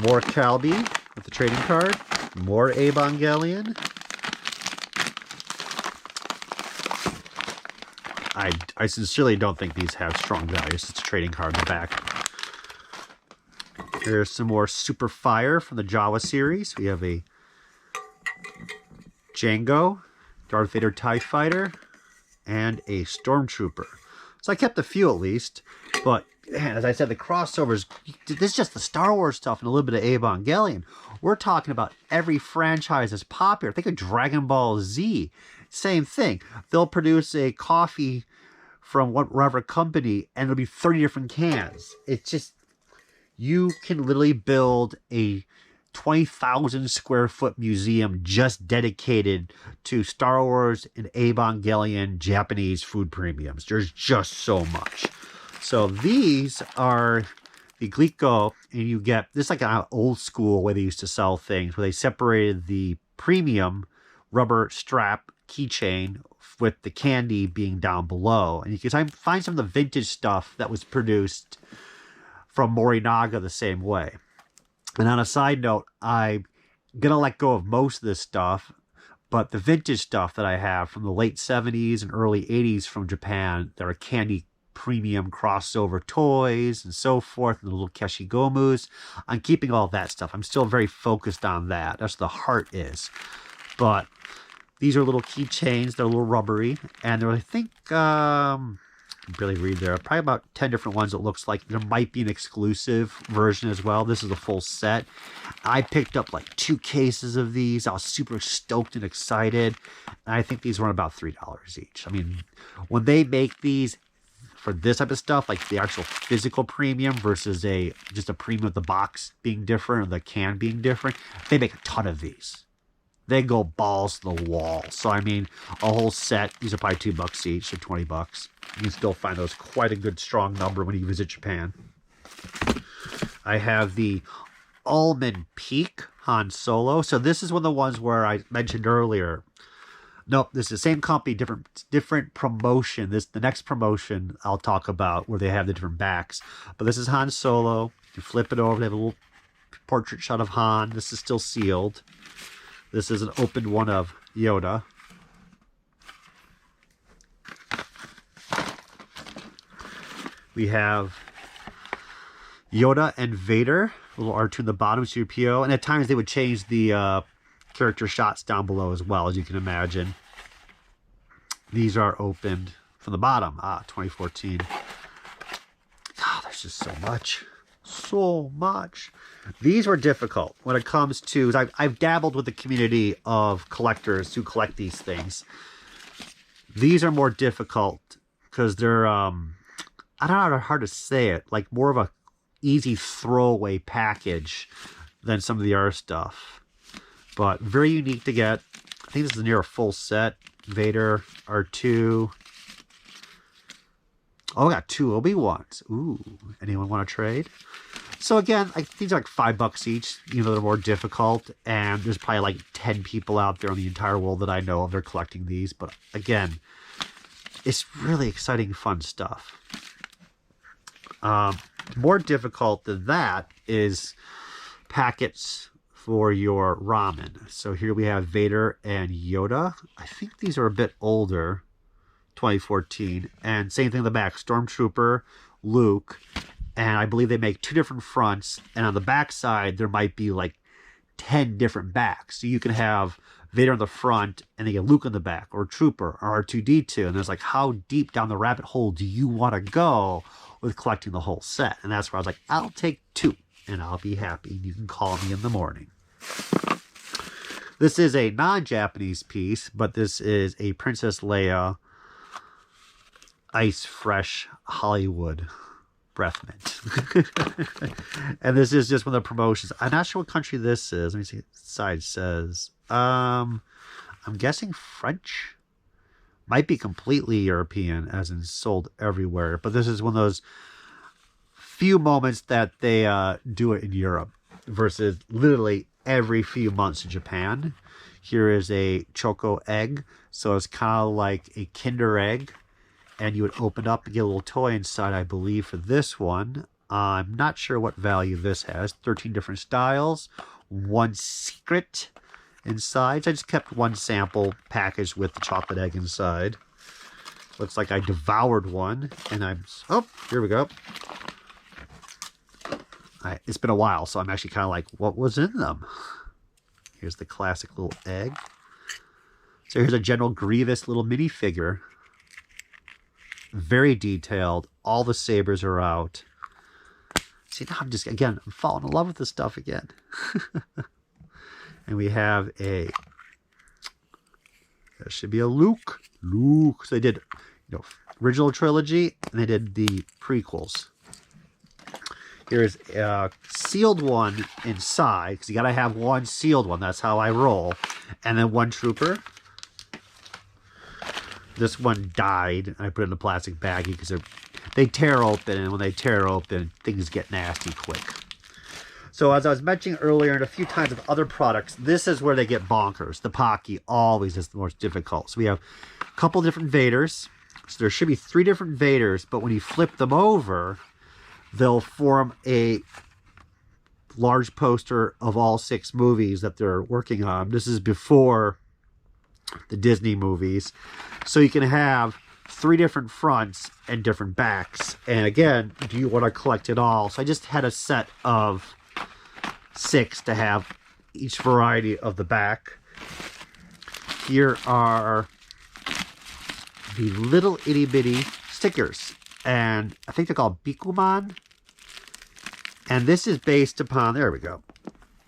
More Calbee with the trading card. More Evangelion. I sincerely don't think these have strong values. It's a trading card in the back. Here's some more Super Fire from the Jawa series. We have a Django, Darth Vader TIE Fighter, and a Stormtrooper. So I kept a few at least, but man, as I said, the crossovers, this is just the Star Wars stuff and a little bit of Evangelion. We're talking about every franchise that's popular. Think of Dragon Ball Z. Same thing. They'll produce a coffee from whatever company and it'll be 30 different cans. It's just, you can literally build a 20,000 square foot museum just dedicated to Star Wars and Evangelion Japanese food premiums. There's just so much. So these are the Glico, and you get this like an old school way they used to sell things, where they separated the premium rubber strap keychain with the candy being down below. And you can find some of the vintage stuff that was produced from Morinaga the same way. And on a side note, I'm going to let go of most of this stuff, but the vintage stuff that I have from the late 70s and early 80s from Japan, there are candy premium crossover toys and so forth, and the little Keshigomus. I'm keeping all that stuff. I'm still very focused on that. That's what the heart is. But these are little keychains. They're a little rubbery, and they're, I think, I can barely read there. Probably about 10 different ones it looks like. There might be an exclusive version as well. This is a full set. I picked up like 2 cases of these. I was super stoked and excited. And I think these were about $3 each. I mean, when they make these for this type of stuff, like the actual physical premium versus just a premium of the box being different or the can being different, they make a ton of these. They go balls to the wall. So, I mean, a whole set, these are probably $2 each, so $20. You can still find those quite a good, strong number when you visit Japan. I have the Almond Peak Han Solo. So this is one of the ones where I mentioned earlier. Nope, this is the same company, different promotion. The next promotion I'll talk about where they have the different backs. But this is Han Solo. You flip it over, they have a little portrait shot of Han. This is still sealed. This is an opened one of Yoda. We have Yoda and Vader, a little R2 in the bottom, C-3PO, and at times they would change the character shots down below as well, as you can imagine. These are opened from the bottom. 2014. God, there's just so much. So much. These were difficult when it comes to... I've dabbled with the community of collectors who collect these things. These are more difficult because they're... I don't know how to say it. Like more of a easy throwaway package than some of the other stuff. But very unique to get. I think this is near a full set. Vader, R2. Oh, I got 2 Obi-Wans. Ooh, anyone want to trade? So again, these are like $5 each. You know, they're more difficult. And there's probably like 10 people out there in the entire world that I know of. They're collecting these. But again, it's really exciting, fun stuff. More difficult than that is packets for your ramen. So here we have Vader and Yoda. I think these are a bit older, 2014. And same thing in the back, Stormtrooper, Luke, and I believe they make 2 different fronts. And on the back side, there might be like 10 different backs. So you can have Vader on the front and then you get Luke on the back, or Trooper, or R2-D2. And there's like, how deep down the rabbit hole do you want to go with collecting the whole set? And that's where I was like, I'll take 2 and I'll be happy. You can call me in the morning. This is a non-Japanese piece, but this is a Princess Leia Ice Fresh Hollywood breath mint. And this is just one of the promotions. I'm not sure what country this is. Let me see what the side says. I'm guessing French. Might be completely European, as in sold everywhere. But this is one of those few moments that they do it in Europe versus literally every few months in Japan. Here is a Choco Egg. So it's kind of like a Kinder Egg. And you would open up and get a little toy inside, I believe, for this one. I'm not sure what value this has. 13 different styles. One secret inside. So I just kept one sample packaged with the chocolate egg inside. Looks like I devoured one. And oh, here we go. It's been a while, so I'm actually kind of like, what was in them? Here's the classic little egg. So here's a General Grievous little minifigure. Very detailed. All the sabers are out. See, now I'm falling in love with this stuff again. And we have there should be a Luke. So they did, original trilogy, and they did the prequels. Here's a sealed one inside, because you got to have one sealed one. That's how I roll. And then one trooper. This one died. I put it in a plastic baggie because they tear open, and when they tear open, things get nasty quick. So as I was mentioning earlier, and a few times with other products, this is where they get bonkers. The Pocky always is the most difficult. So we have a couple different Vaders. So there should be 3 different Vaders, but when you flip them over, they'll form a large poster of all 6 movies that they're working on. This is before the Disney movies. So you can have 3 different fronts and different backs. And again, do you want to collect it all? So I just had a set of 6 to have each variety of the back. Here are the little itty bitty stickers. And I think they're called Bikuman. And this is based upon, there we go.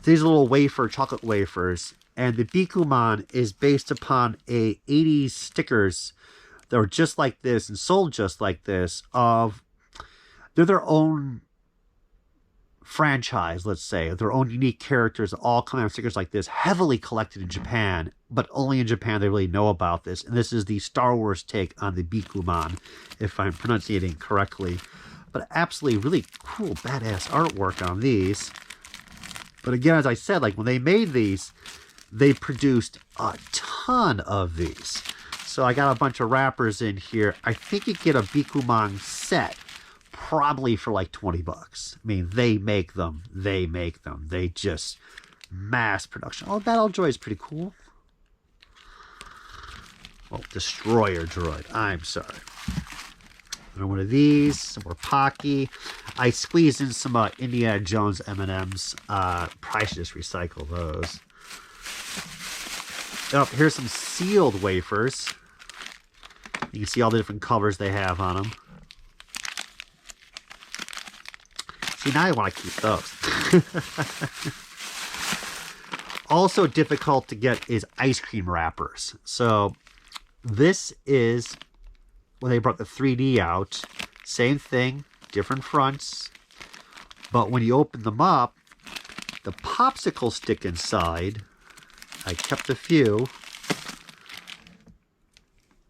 These little chocolate wafers. And the Bikuman is based upon a 80s stickers that were just like this and sold just like this. They're their own franchise, let's say. Their own unique characters, all kind of stickers like this, heavily collected in Japan. But only in Japan they really know about this. And this is the Star Wars take on the Bikuman, if I'm pronouncing it correctly. But absolutely really cool, badass artwork on these. But again, as I said, like when they made these, they produced a ton of these. So I got a bunch of wrappers in here. I think you get a Bikuman set probably for like 20 bucks. I mean, they make them. They just mass production. Oh, Battle Droid is pretty cool. Well, Destroyer Droid. I'm sorry. And one of these, some more Pocky. I squeezed in some Indiana Jones M&Ms. Probably should just recycle those. Oh, here's some sealed wafers. You can see all the different colors they have on them. See, now I want to keep those. Also difficult to get is ice cream wrappers. So this is when they brought the 3D out. Same thing, different fronts. But when you open them up, the popsicle stick inside, I kept a few,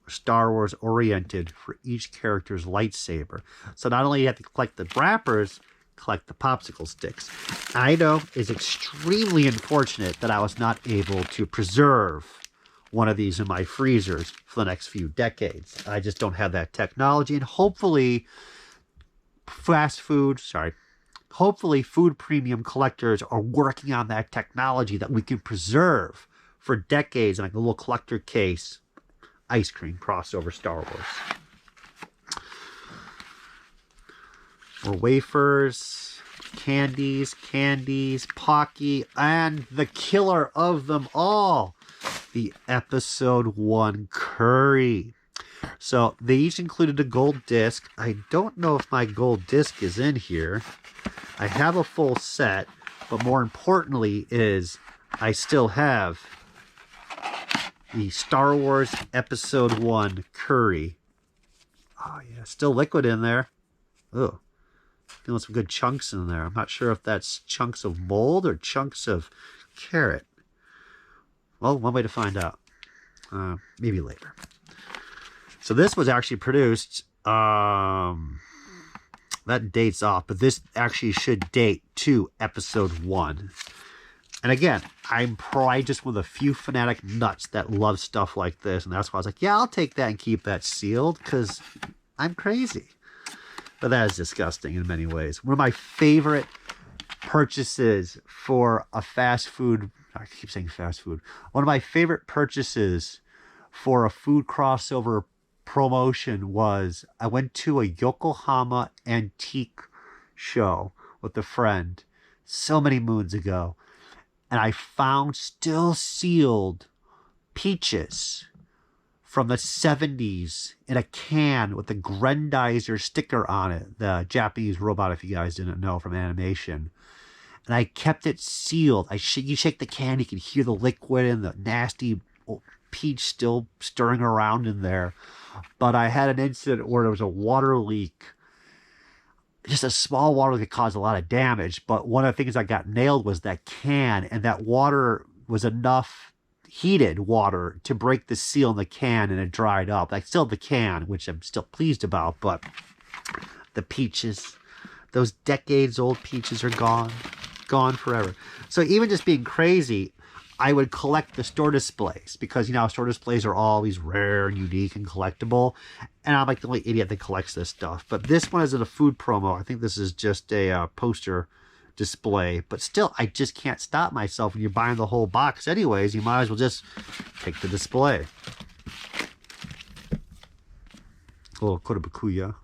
Star Wars oriented for each character's lightsaber. So not only do you have to collect the wrappers, collect the popsicle sticks. I know it's extremely unfortunate that I was not able to preserve one of these in my freezers for the next few decades. I just don't have that technology, and hopefully hopefully food premium collectors are working on that technology that we can preserve for decades in like a little collector case. Ice cream crossover Star Wars. More wafers, candies, Pocky, and the killer of them all, the Episode 1 curry. So they each included a gold disc. I don't know if my gold disc is in here. I have a full set, but more importantly is I still have the Star Wars Episode 1 curry. Oh yeah, still liquid in there. Ugh. Feeling some good chunks in there. I'm not sure if that's chunks of mold or chunks of carrot. Well, one way to find out. Maybe later. So this was actually produced, that dates off, but this actually should date to Episode 1. And again, I'm probably just one of the few fanatic nuts that love stuff like this, and that's why I was like, yeah, I'll take that and keep that sealed, because I'm crazy. But that is disgusting in many ways. One of my favorite purchases for a fast food, I keep saying fast food. One of my favorite purchases for a food crossover promotion was I went to a Yokohama antique show with a friend so many moons ago, and I found still sealed peaches from the 70s in a can with the Grendizer sticker on it, the Japanese robot, if you guys didn't know, from animation. And I kept it sealed. You shake the can, you can hear the liquid and the nasty peach still stirring around in there. But I had an incident where there was a water leak. Just a small water leak that caused a lot of damage. But one of the things I got nailed was that can, and that water was enough heated water to break the seal in the can, and it dried up. I still have the can, which I'm still pleased about, but the peaches, those decades old peaches are gone forever. So even just being crazy, I would collect the store displays because, you know, store displays are always rare and unique and collectible. And I'm like the only idiot that collects this stuff. But this one isn't a food promo. I think this is just a poster display. But still, I just can't stop myself. When you're buying the whole box anyways, you might as well just take the display. A little Kotobukuya.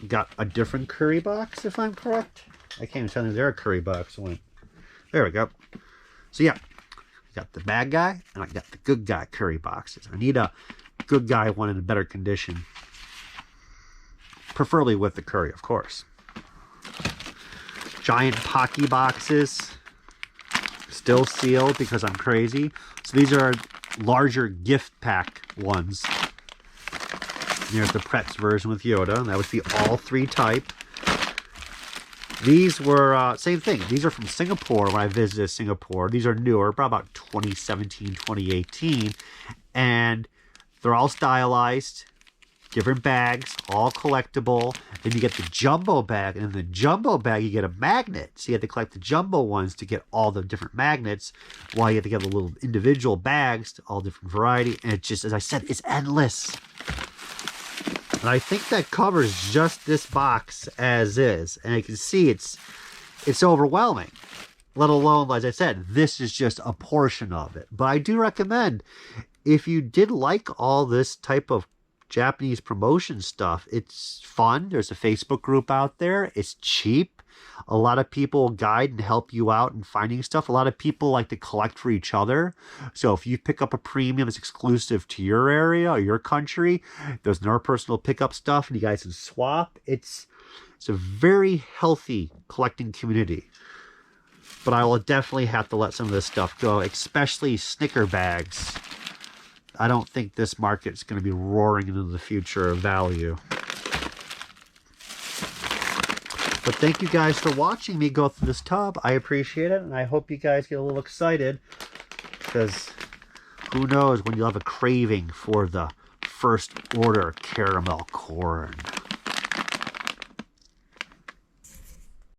Got a different curry box, if I'm correct. I can't even tell you there a curry box went. There we go. So yeah, I got the bad guy and I got the good guy curry boxes. I need a good guy one in a better condition. Preferably with the curry, of course. Giant Pocky boxes. Still sealed because I'm crazy. So these are larger gift pack ones. There's the Pretz version with Yoda, and that was the all 3 type. These were, same thing. These are from Singapore when I visited Singapore. These are newer, probably about 2017, 2018. And they're all stylized, different bags, all collectible. Then you get the jumbo bag, and in the jumbo bag you get a magnet. So you have to collect the jumbo ones to get all the different magnets, while you have to get the little individual bags, all different variety. And it just, as I said, it's endless. And I think that covers just this box as is. And you can see it's overwhelming. Let alone, as I said, this is just a portion of it. But I do recommend, if you did like all this type of Japanese promotion stuff, it's fun. There's a Facebook group out there. It's cheap. A lot of people guide and help you out in finding stuff. A lot of people like to collect for each other. So if you pick up a premium that's exclusive to your area or your country, there's no personal pickup stuff and you guys can swap. It's a very healthy collecting community. But I will definitely have to let some of this stuff go, especially Snicker bags. I don't think this market's going to be roaring into the future of value. But thank you guys for watching me go through this tub. I appreciate it, and I hope you guys get a little excited, because who knows when you'll have a craving for the first order caramel corn.